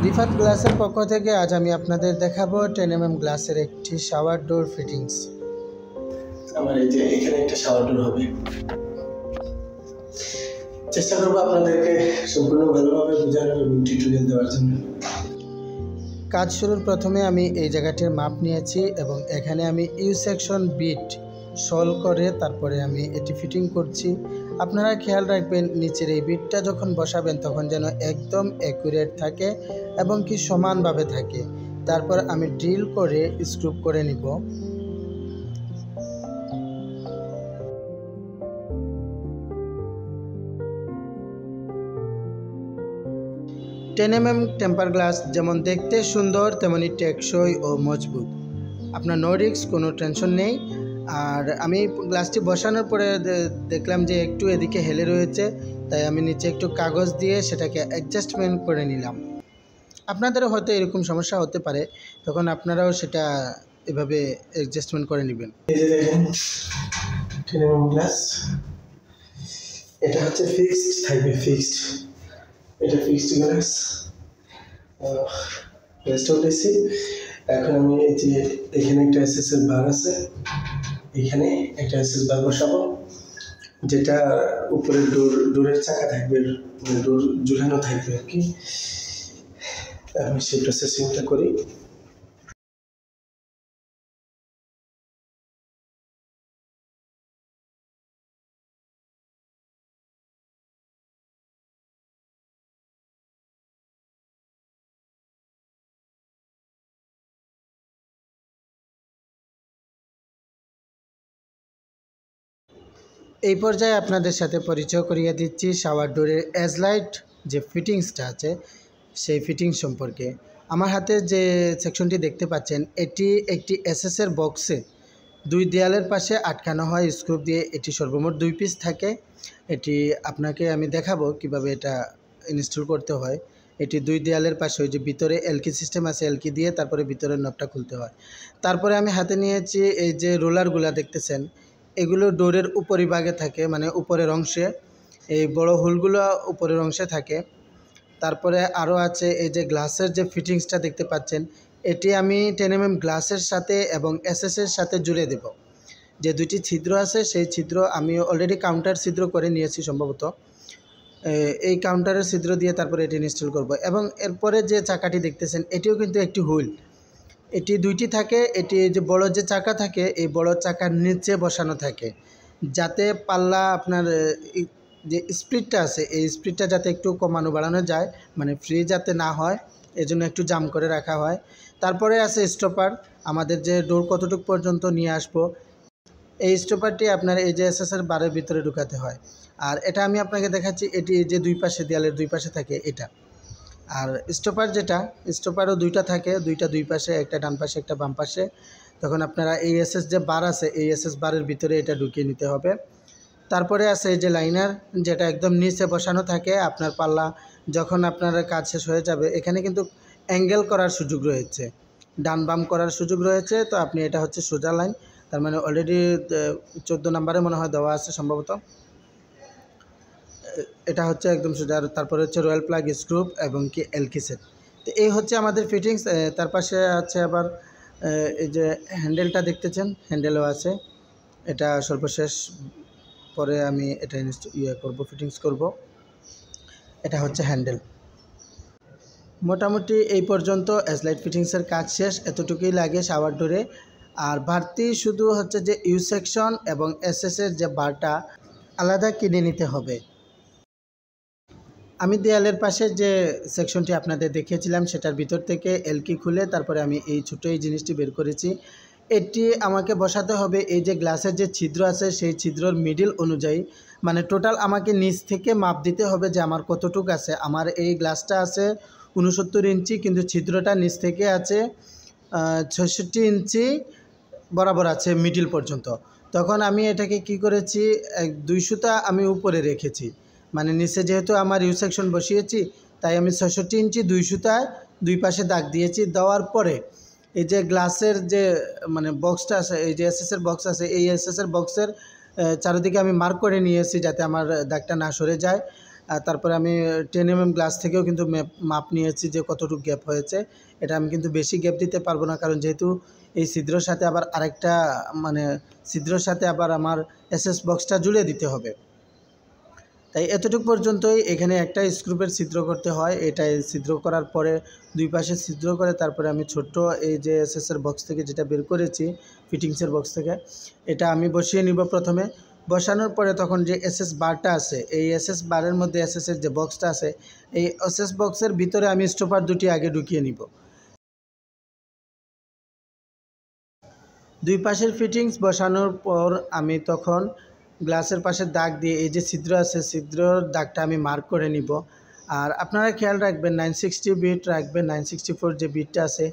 রিফাত গ্লাসের পক্ষ থেকে আজ আমি আপনাদের দেখাবো 10mm গ্লাসের একটি শাওয়ার ডোর ফিটিংস। আমার এই যে এখানে একটা শাওয়ার ডোর হবে, চেষ্টা করবো আপনাদেরকে সম্পূর্ণ ভালোভাবে বোঝানোর এবং টিউটোরিয়াল দেওয়ার জন্য। কাজ শুরুর প্রথমে আমি এই জায়গাটির মাপ নিয়েছি এবং এখানে আমি ইউ সেকশন বিট সল করে তারপরে আমি এটি ফিটিং করছি। আপনারা খেয়াল রাখবেন নিচের এই বিটটা যখন বসাবেন তখন যেন একদম অ্যাকুরেট থাকে এবং কি সমানভাবে থাকে। তারপর আমি ড্রিল করে স্ক্রু করে নিব। mm টেম্পার গ্লাস যেমন দেখতে সুন্দর তেমনি টেকসই ও মজবুত, আপনার নো রিস্ক, কোনো টেনশন নেই। আর আমি গ্লাসটি বসানোর পরে দেখলাম যে একটু এদিকে হেলে রয়েছে, তাই আমি নিচে একটু কাগজ দিয়ে সেটাকে অ্যাডজাস্টমেন্ট করে নিলাম। আপনাদেরও হয়তো এরকম সমস্যা হতে পারে, তখন আপনারাও সেটা এভাবে অ্যাডজাস্টমেন্ট করে নেবেন। এই যে দেখেন 10mm গ্লাস, এটা হচ্ছে ফিক্সড থাকবে, ফিক্সড, এটা ফিক্সড গ্লাস। গ্লাসটা উঠেছি, এখন আমি এই যে এখানে একটা এসএসএল বার আছে, এখানে একটা এসএস বার বসাবো, যেটা উপরে ডোরের চাকা থাকবে, ডোর ঝুলানো থাকবে আর কি। আমি সেই প্রসেসিংটা করি। এই পর্যায়ে আপনাদের সাথে পরিচয় করিয়ে দিচ্ছি শাওয়ার ডোরের এজলাইট যে ফিটিংসটা আছে সেই ফিটিংস সম্পর্কে। আমার হাতে যে সেকশনটি দেখতে পাচ্ছেন এটি একটি এসএসের বক্সে দুই দেয়ালের পাশে আটকানো হয় স্ক্রু দিয়ে। এটি সর্বমোট 2 পিস থাকে। এটি আপনাকে আমি দেখাবো কিভাবে এটা ইনস্টল করতে হয়। এটি 2 দেয়ালের পাশে ওই যে ভিতরে এলকি সিস্টেম আছে, এলকি দিয়ে তারপরে ভিতরের নবটা খুলতে হয়। তারপরে আমি হাতে নিয়েছি এই যে রোলারগুলা দেখতেছেন, এগুলো ডোরের উপরিভাগে থাকে, মানে উপরের অংশে, এই বড় হোলগুলো উপরের অংশে থাকে। তারপরে আরও আছে এই যে গ্লাসের যে ফিটিংসটা দেখতে পাচ্ছেন, এটি আমি 10mm গ্লাসের সাথে এবং এসএসের সাথে জুড়ে দেব। যে দুটি ছিদ্র আছে সেই ছিদ্র আমি অলরেডি কাউন্টার ছিদ্র করে নিয়েছি সম্ভবত, এই কাউন্টারের ছিদ্র দিয়ে তারপরে এটি ইনস্টল করব। এবং এরপরে যে চাকাটি দেখতেছেন এটিও কিন্তু একটি হুইল, এটি 2টি থাকে। এটি যে বড় যে চাকা থাকে এই বড় চাকার নিচে বসানো থাকে, যাতে পাল্লা আপনার যে স্পিডটা আছে এই স্পিডটা যাতে একটু কমানো বাড়ানো যায়, মানে ফ্রি যাতে না হয় এজন্য একটু জাম করে রাখা হয়। তারপরে আছে স্টপার, আমাদের যে ডোর কতটুকু পর্যন্ত নিয়ে আসবো এই স্টপারটি আপনার এই যে এসএসের বারের ভিতরে ঢুকাতে হয়। আর এটা আমি আপনাকে দেখাচ্ছি, এটি যে দুই পাশে দেয়ালের দুই পাশে থাকে এটা। আর স্টপার যেটা, স্টপারও 2টা থাকে, দুই পাশে, একটা ডান পাশে একটা বাম পাশে। তখন আপনারা এই এসএস যে বার আছে এই এসএস বারের ভিতরে এটা ঢুকিয়ে নিতে হবে। তারপরে আছে এই যে লাইনার, যেটা একদম নিচে বসানো থাকে। আপনার পাল্লা যখন আপনার কাজ শেষ হয়ে যাবে, এখানে কিন্তু অ্যাঙ্গেল করার সুযোগ রয়েছে, ডান বাম করার সুযোগ রয়েছে। তো আপনি এটা হচ্ছে সোজা লাইন, তার মানে অলরেডি 14 নম্বরে মনে হয় দেওয়া আছে সম্ভবত, এটা হচ্ছে একদম সোজা। তারপরে হচ্ছে রয়্যাল প্লাগ স্ক্রু এবং কি এলকি সেট। তো এই হচ্ছে আমাদের ফিটিংস। তার পাশে আছে আবার এই যে হ্যান্ডেলটা দেখতেছেন, হ্যান্ডেলও আছে, এটা সর্বশেষ পরে আমি এটা করব, ফিটিংস করব। এটা হচ্ছে হ্যান্ডেল। মোটামুটি এই পর্যন্ত এজলাইট ফিটিংসের কাজ শেষ, এতটুকুই লাগে শাওয়ার ডোরে। আর বাড়তি শুধু হচ্ছে যে ইউ সেকশন এবং এসএসের যে বারটা আলাদা কিনে নিতে হবে। আমি দেয়ালের পাশে যে সেকশনটি আপনাদের দেখিয়েছিলাম সেটার ভিতর থেকে এলকি খুলে তারপরে আমি এই ছোটো এই জিনিসটি বের করেছি। এটি আমাকে বসাতে হবে এই যে গ্লাসের যে ছিদ্র আছে সেই ছিদ্রর মিডিল অনুযায়ী, মানে টোটাল আমাকে নিচ থেকে মাপ দিতে হবে যে আমার কতটুকু আছে। আমার এই গ্লাসটা আছে 69 ইঞ্চি, কিন্তু ছিদ্রটা নিচ থেকে আছে 66 ইঞ্চি বরাবর আছে মিডিল পর্যন্ত। তখন আমি এটাকে কি করেছি, 2 সুতা আমি উপরে রেখেছি, মানে নিচে যেহেতু আমার ইউ সেকশন বসিয়েছি তাই আমি 66 ইঞ্চি 2 সুতায় 2 পাশে দাগ দিয়েছি। দেওয়ার পরে এই যে গ্লাসের যে মানে বক্সটা আছে, এই যে এসএসের বক্স আছে, এই এসএসের বক্সের চারিদিকে আমি মার্ক করে নিয়েছি যাতে আমার দাগটা না সরে যায়। তারপরে আমি 10 mm গ্লাস থেকেও কিন্তু মাপ নিয়েছি যে কতটুকু গ্যাপ হয়েছে। এটা আমি কিন্তু বেশি গ্যাপ দিতে পারবো না, কারণ যেহেতু এই ছিদ্রর সাথে আবার আরেকটা মানে ছিদ্রর সাথে আবার আমার এসএস বক্সটা জুড়ে দিতে হবে। তাই এতটুকু পর্যন্তই এখানে একটা স্ক্রুপের ছিদ্র করতে হয়। এটাই ছিদ্র করার পরে দুই পাশে ছিদ্র করে তারপরে আমি ছোট্ট এই যে এসএসের বক্স থেকে যেটা বের করেছি ফিটিংসের বক্স থেকে, এটা আমি বসিয়ে নিব প্রথমে। বসানোর পরে তখন যে এসএস বারটা আছে, এই এসএস বারের মধ্যে এসএসের যে বক্সটা আছে, এই এসএস বক্সের ভিতরে আমি স্টপার দুটি আগে ঢুকিয়ে নিব। দুই পাশের ফিটিংস বসানোর পর আমি তখন গ্লাসের পাশে দাগ দিয়ে এই যে ছিদ্র আছে, ছিদ্রর দাগটা আমি মার্ক করে নিব। আর আপনারা খেয়াল রাখবেন 960 বিট রাখবেন, 964 যে বিটটা আছে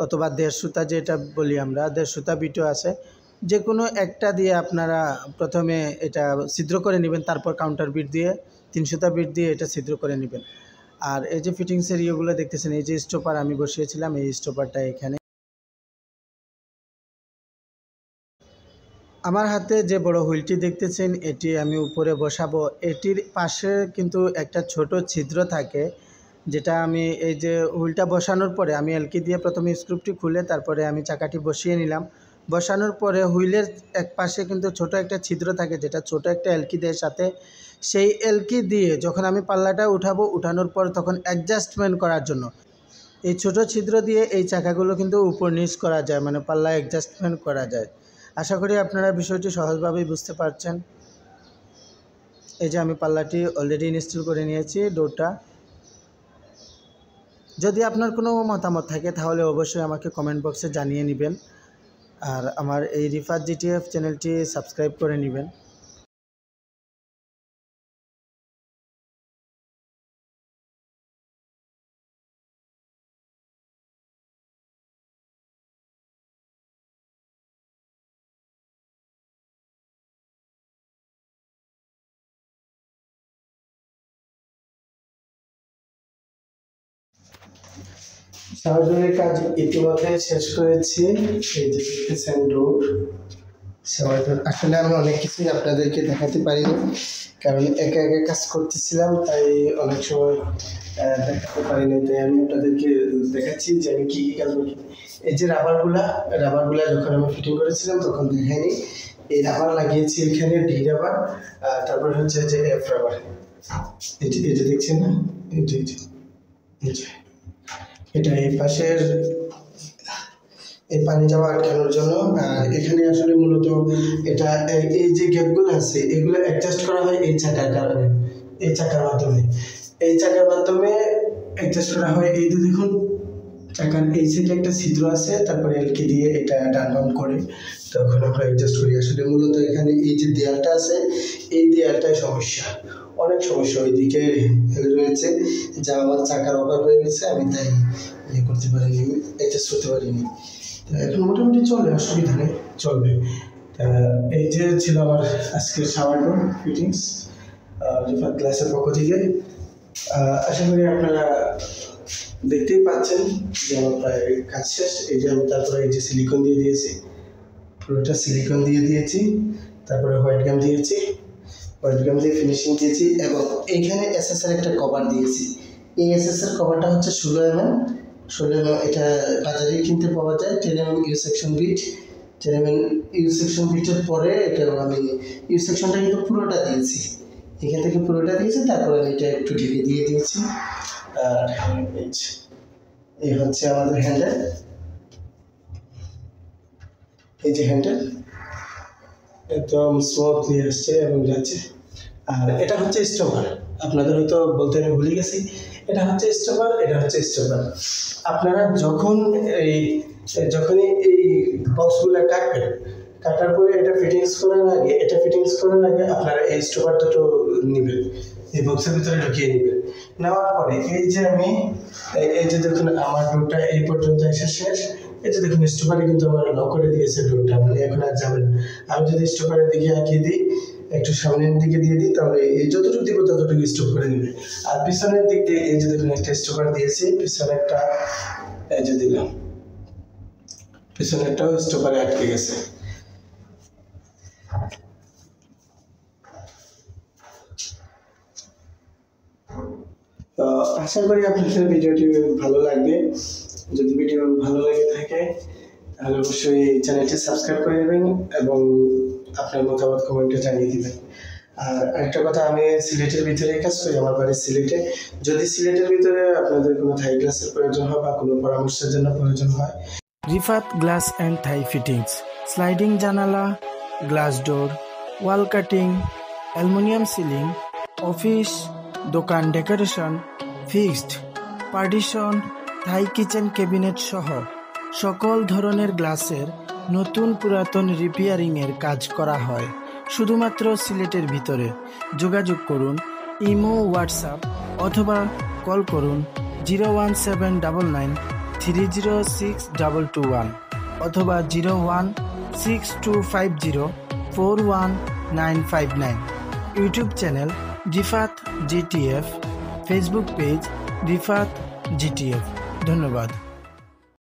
অথবা 1.5 সুতা যেটা বলি আমরা, 1.5 সুতা বিটও আছে, যে কোনো একটা দিয়ে আপনারা প্রথমে এটা ছিদ্র করে নেবেন, তারপর কাউন্টার বিট দিয়ে 3 সুতা বিট দিয়ে এটা ছিদ্র করে নেবেন। আর এই যে ফিটিংসের ইয়েগুলো দেখতেছেন, এই যে স্টপার আমি বসিয়েছিলাম, এই স্টপারটা এখানে আমার হাতে যে বড় হুইলটি দেখতেছেন এটি আমি উপরে বসাবো। এটির পাশে কিন্তু একটা ছোট ছিদ্র থাকে, যেটা আমি এই যে হুইলটা বসানোর পরে আমি এলকি দিয়ে প্রথমে স্ক্রুপটি খুলে তারপরে আমি চাকাটি বসিয়ে নিলাম। বসানোর পরে হুইলের এক পাশে কিন্তু ছোট একটা ছিদ্র থাকে, যেটা ছোট একটা এলকি দেয় সাথে। সেই এলকি দিয়ে যখন আমি পাল্লাটা উঠাবো, উঠানোর পর তখন অ্যাডজাস্টমেন্ট করার জন্য এই ছোট ছিদ্র দিয়ে এই চাকাগুলো কিন্তু উপর নিচ করা যায়, মানে পাল্লা অ্যাডজাস্টমেন্ট করা যায়। আশা করি আপনারা বিষয়টি সহজভাবেই বুঝতে পারছেন। এই যে আমি পাল্লাটি অলরেডি ইনস্টল করে নিয়েছি ডোরটা। যদি আপনার কোনো মতামত থাকে তাহলে অবশ্যই আমাকে কমেন্ট বক্সে জানিয়ে নেবেন। আর আমার এই রিফাত জিটিএফ চ্যানেলটি সাবস্ক্রাইব করে নেবেন। শাওয়ারের কাজ ইতিমধ্যে শেষ করেছি। এই যে দেখতেছেন ডোর শাওয়ার। আসলে আমি অনেক কিছুই আপনাদেরকে দেখাতে পারিনি, কারণ একা একা কাজ করতেছিলাম, তাই অনেক সময় দেখাতে পারিনি। তাই আমি আপনাদেরকে দেখাচ্ছি যে আমি কী কী কাজ করি। এই যে রাবারগুলা যখন আমি ফিটিং করেছিলাম তখন দেখাইনি। এই রাবার লাগিয়েছি এখানে, ডি রাবার, তারপর হচ্ছে যে এফ রাবার। এই যে দেখছেন না, এই যে এটা এই পাশের এই পানি যাওয়া আটকানোর জন্য। আর এখানে আসলে মূলত এটা এই যে গ্যাপগুলো আছে এগুলো অ্যাডজাস্ট করা হয় এই চাকার কারণে, এই চাকার মাধ্যমে অ্যাডজাস্ট করা হয়। এই যে দেখুন চাকার এই সাইডে একটা ছিদ্র আছে, তারপরে এলকি দিয়ে এটা টার্ন অন করে তখন আমরা অ্যাডজাস্ট করি। আসলে মূলত এখানে এই যে দেয়ালটা আছে, এই দেয়ালটাই সমস্যা, অনেক সমস্যা ওইদিকে রয়েছে, যা আমার চাকার অভাব হয়ে গেছে, আমি তাই করতে পারিনি, অ্যাডজাস্ট করতে পারিনি। এখন মোটামুটি চলে, অসুবিধা নেই, চলবে। তা এই যে ছিল আমার আজকের শাওয়ার ডোর ফিটিংস রিফাত গ্লাসের পক্ষ থেকে। আশা করি আপনারা দেখতেই পাচ্ছেন যে আমার প্রায় কাজ শেষ। এই যে আমি তারপরে এই যে সিলিকন দিয়ে দিয়েছি, পুরোটা সিলিকন দিয়ে দিয়েছি, তারপরে হোয়াইট গাম দিয়েছি, হোয়াইট গাম দিয়ে ফিনিশিং দিয়েছি, এবং এইখানে এসএসের একটা কভার দিয়েছি। এই এসএসের কভারটা হচ্ছে 16 mm, এটা বাজারে কিনতে পাওয়া যায়। 10 mm U section bit, 10 mm U section বিটের পরে এটা আমি ইউ সেকশনটা কিন্তু পুরোটা দিয়েছি, এখান থেকে পুরোটা দিয়েছি, তারপরে আমি এটা একটু ঢেকে দিয়ে দিয়েছি। আর এই হচ্ছে আমাদের হ্যান্ডেল, এই যে হ্যান্ডেল একদম স্মুথলি আসছে এবং যাচ্ছে। আর এটা হচ্ছে স্টপার, আপনাদের হয়তো বলতে আমি ভুলে গেছি, এটা হচ্ছে স্টপার, এটা হচ্ছে স্টপার। আপনারা যখনই এই বক্সগুলো কাটার পরে এটা ফিটিংস করার আগে আপনারা এই স্টপার দুটো নেবেন, এই বক্সের ভিতরে ঢুকিয়ে নেবেন। নেওয়ার পরে এই যে আমি এই যে দেখুন আমার ডোরটা এই পর্যন্ত এসে শেষ। এই যে দেখুন স্টপারে কিন্তু আমার লক করে দিয়েছে ডোরটা, মানে এখন আর যাবে না। আমি যদি স্টপারের দিকে আঁকিয়ে দিই, একটু সামনের দিকে দিয়ে দিই, তাহলে এই যতটুকু দিব ততটুকু স্টপ করে নেবে। আর পিছনের দিক দিয়ে এই যে দেখুন একটা স্টপার দিয়েছি, পিছনে একটা এই যে দিলাম, পিছনেরটাও স্টপারে আটকে গেছে। আশা করি আপনাদের ভিডিওটি ভালো লাগবে। যদি ভিডিও ভালো লেগে থাকে তাহলে অবশ্যই চ্যানেলটি সাবস্ক্রাইব করে নেবেন এবং আপনার মতামত কমেন্টে জানিয়ে দিবেন। আর আরেকটা কথা, আমি সিলেটের ভিতরে কাজ করি, আমার বাড়ি সিলেটে। যদি সিলেটের ভিতরে আপনাদের কোনো থাই গ্লাসের প্রয়োজন হয় বা কোনো পরামর্শের জন্য প্রয়োজন হয়, Rifat glass and Thai fittings, sliding জানালা, গ্লাস ডোর, ওয়াল কাটিং, অ্যালুমিনিয়াম সিলিং, অফিস, দোকান ডেকোরেশন, ফিক্সড, পার্টিশন, থাই কিচেন ক্যাবিনেট সহ সকল ধরনের গ্লাসের নতুন পুরাতন রিপেয়ারিংয়ের কাজ করা হয় শুধুমাত্র সিলেটের ভিতরে। যোগাযোগ করুন ইমো, হোয়াটসঅ্যাপ অথবা কল করুন 01799306221 অথবা 01625041959। YouTube channel Rifat GTF, Facebook page Rifat GTF. ধন্যবাদ।